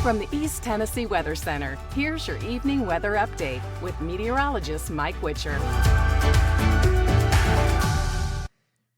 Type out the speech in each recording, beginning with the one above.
From the East Tennessee Weather Center, here's your evening weather update with meteorologist Mike Witcher.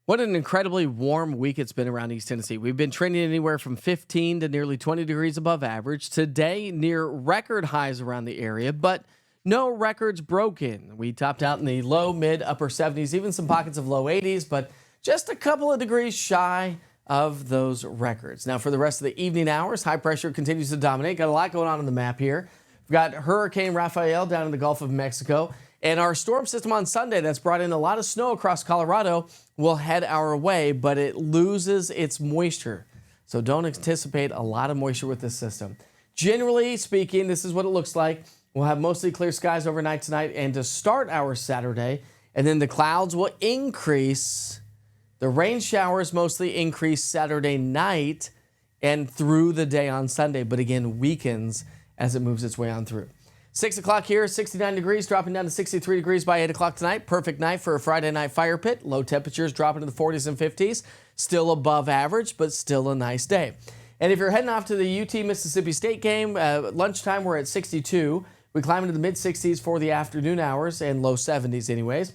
What an incredibly warm week it's been around East Tennessee. We've been trending anywhere from 15 to nearly 20 degrees above average. Today, near record highs around the area, but no records broken. We topped out in the low, mid, upper 70s, even some pockets of low 80s, but just a couple of degrees shy of those records. Now, for the rest of the evening hours, high pressure continues to dominate. Got a lot going on the map here. We've got Hurricane Rafael down in the Gulf of Mexico. And our storm system on Sunday that's brought in a lot of snow across Colorado will head our way, but it loses its moisture. So don't anticipate a lot of moisture with this system. Generally speaking, this is what it looks like. We'll have mostly clear skies overnight tonight and to start our Saturday. And then the clouds will increase. The rain showers mostly increase Saturday night and through the day on Sunday, but again, weakens as it moves its way on through. 6 o'clock here, 69 degrees, dropping down to 63 degrees by 8 o'clock tonight. Perfect night for a Friday night fire pit. Low temperatures dropping to the 40s and 50s. Still above average, but still a nice day. And if you're heading off to the UT Mississippi State game, lunchtime we're at 62. We climb into the mid-60s for the afternoon hours and low 70s anyways.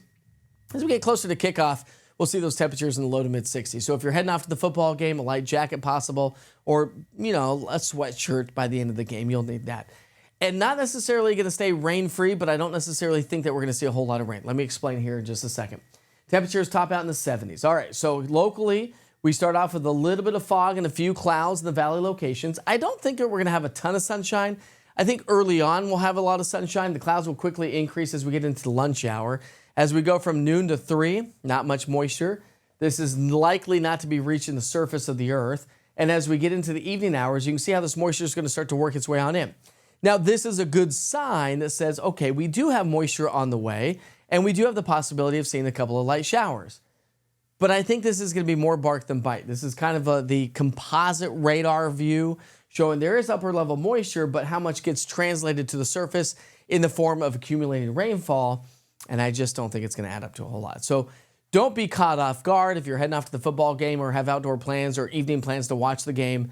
As we get closer to kickoff, we'll see those temperatures in the low to mid-60s. So if you're heading off to the football game, a light jacket possible, or, a sweatshirt by the end of the game, you'll need that. And not necessarily going to stay rain-free, but I don't necessarily think that we're going to see a whole lot of rain. Let me explain here in just a second. Temperatures top out in the 70s. All right, so locally, we start off with a little bit of fog and a few clouds in the valley locations. I don't think that we're going to have a ton of sunshine. I think early on we'll have a lot of sunshine. The clouds will quickly increase as we get into the lunch hour. As we go from noon to 3, not much moisture. This is likely not to be reaching the surface of the earth. And as we get into the evening hours, you can see how this moisture is going to start to work its way on in. Now, this is a good sign that says, okay, we do have moisture on the way, and we do have the possibility of seeing a couple of light showers. But I think this is going to be more bark than bite. This is kind of the composite radar view showing there is upper level moisture, but how much gets translated to the surface in the form of accumulating rainfall, and I just don't think it's going to add up to a whole lot. So don't be caught off guard if you're heading off to the football game or have outdoor plans or evening plans to watch the game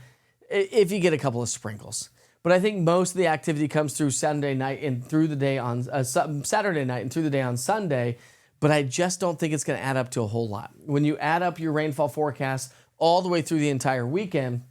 if you get a couple of sprinkles. But I think most of the activity comes through Saturday night and through the day on Saturday night and through the day on Sunday. But I just don't think it's going to add up to a whole lot. When you add up your rainfall forecast all the way through the entire weekend,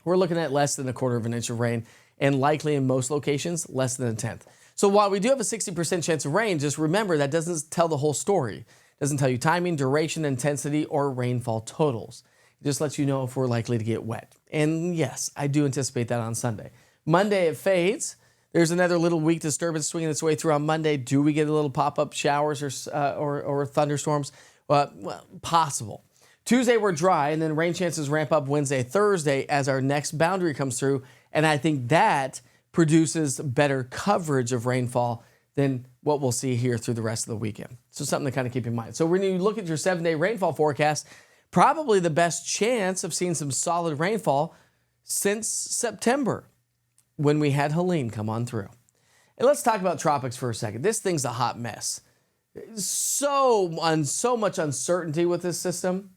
we're looking at less than a quarter of an inch of rain, and likely in most locations, less than a tenth. So while we do have a 60% chance of rain, just remember that doesn't tell the whole story. It doesn't tell you timing, duration, intensity, or rainfall totals. It just lets you know if we're likely to get wet. And yes, I do anticipate that on Sunday. Monday, it fades. There's another little weak disturbance swinging its way through on Monday. Do we get a little pop-up showers or thunderstorms? Well, possible. Tuesday, we're dry, and then rain chances ramp up Wednesday, Thursday as our next boundary comes through. And I think that produces better coverage of rainfall than what we'll see here through the rest of the weekend. So something to kind of keep in mind. So when you look at your 7-day rainfall forecast, probably the best chance of seeing some solid rainfall since September, when we had Helene come on through. And let's talk about tropics for a second. This thing's a hot mess. So much uncertainty with this system.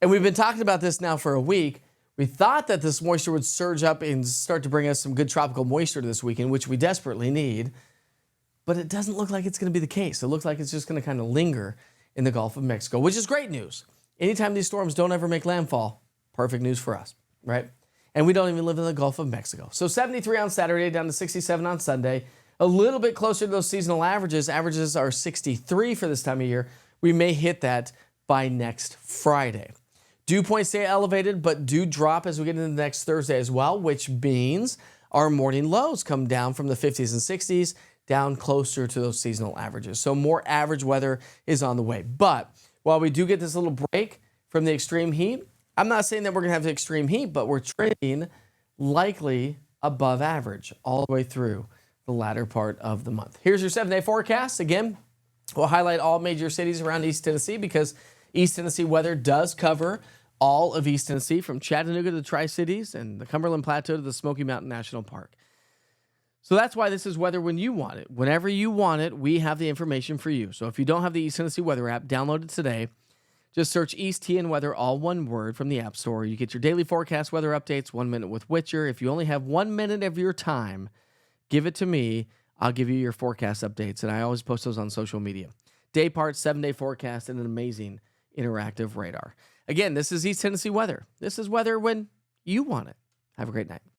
And we've been talking about this now for a week. We thought that this moisture would surge up and start to bring us some good tropical moisture this weekend, which we desperately need. But it doesn't look like it's going to be the case. It looks like it's just going to kind of linger in the Gulf of Mexico, which is great news. Anytime these storms don't ever make landfall, perfect news for us, right? And we don't even live in the Gulf of Mexico. So 73 on Saturday, down to 67 on Sunday. A little bit closer to those seasonal averages. Averages are 63 for this time of year. We may hit that by next Friday. Dew points stay elevated, but do drop as we get into next Thursday as well, which means our morning lows come down from the 50s and 60s, down closer to those seasonal averages. So more average weather is on the way. But while we do get this little break from the extreme heat, I'm not saying that we're going to have extreme heat, but we're trending likely above average all the way through the latter part of the month. Here's your 7-day forecast. Again, we'll highlight all major cities around East Tennessee because East Tennessee weather does cover all of East Tennessee from Chattanooga to the Tri-Cities and the Cumberland Plateau to the Smoky Mountain National Park. So that's why this is weather when you want it. Whenever you want it, we have the information for you. So if you don't have the East Tennessee weather app, download it today. Just search East TN Weather, all one word, from the App Store. You get your daily forecast weather updates, 1 minute with Witcher. If you only have 1 minute of your time, give it to me. I'll give you your forecast updates, and I always post those on social media. Day parts, 7-day forecast, and an amazing interactive radar. Again, this is East Tennessee weather. This is weather when you want it. Have a great night.